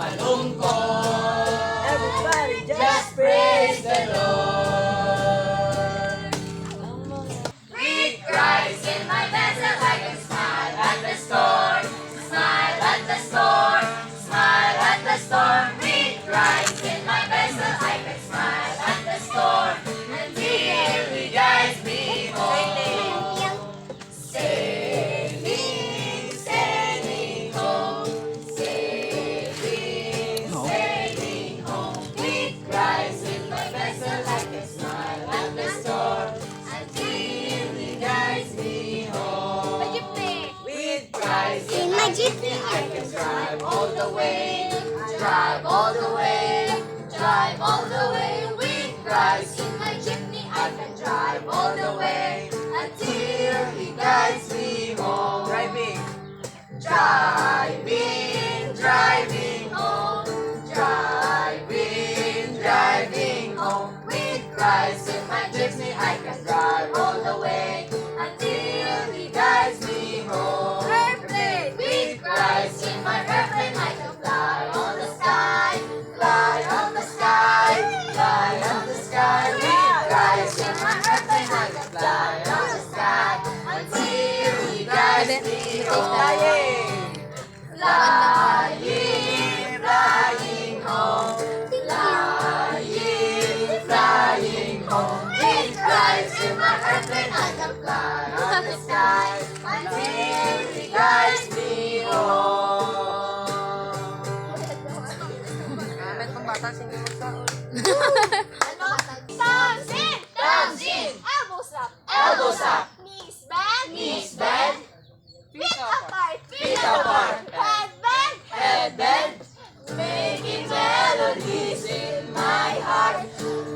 malungkot. Everybody Just praise the Lord. With Christ in my vessel, I can smile at the storm. Smile at the storm. Smile at the storm. With Christ in my vessel, I can smile at the storm. Until He guides me home. Sailing, sailing home. Sailing, sailing home. With Christ in my vessel, I can smile at the storm. Until He guides me home. With Christ in my jeepney, I can drive all the way. Drive all the way. Drive all the way. With Christ in my jeepney, I can drive all the way. Until He guides me home. driving. Driving, driving home. Driving, driving home. With Christ in my jeepney, I can drive all the way until He guides me home. Airplane. With Christ in my airplane, I can fly on the sky. Fly on the sky. Fly on the sky. With Christ in my airplane, I can fly on the sky until He guides me home. Flying. Flying, flying home. Flying, flying home. With Christ in my airplane, I can fly on the sky until He guides me home. Amen pang bata, sino magsaon? Tamsin! Tamsin! Elbows up! Elbows up. Knees bend! Knees bend. Feet apart! Feet apart. Head bend! Head bend. Making melodies in my heart.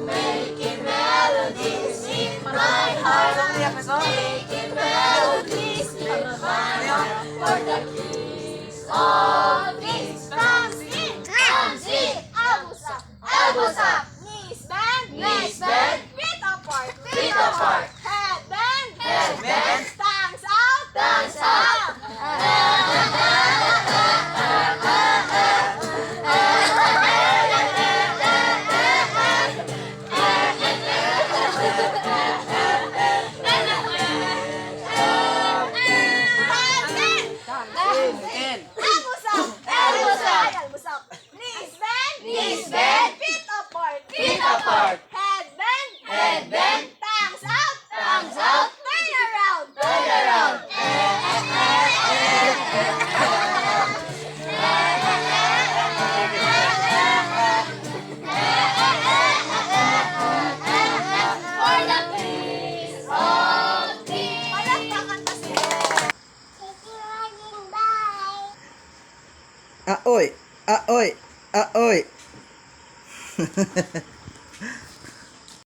Making melodies in my heart. Making melodies in my heart. For the keys of peace. Tamsin! Tamsin! Elbows up! Elbows up. Knees bend! Knees bend. Feet apart! Feet apart. Head bend! Head bend. Tongues out! Tongues out. Tamsin! Ten. Elbows up! Elbows up. Elbows up! Knees bend! Knees bend. Feet apart! Feet apart. Head bend! Head bend. Tongues out! Tongues out. Turn around! Turn around. For the peace of peace. Palakpakan kasi. Aoy! Aoy! Aoy!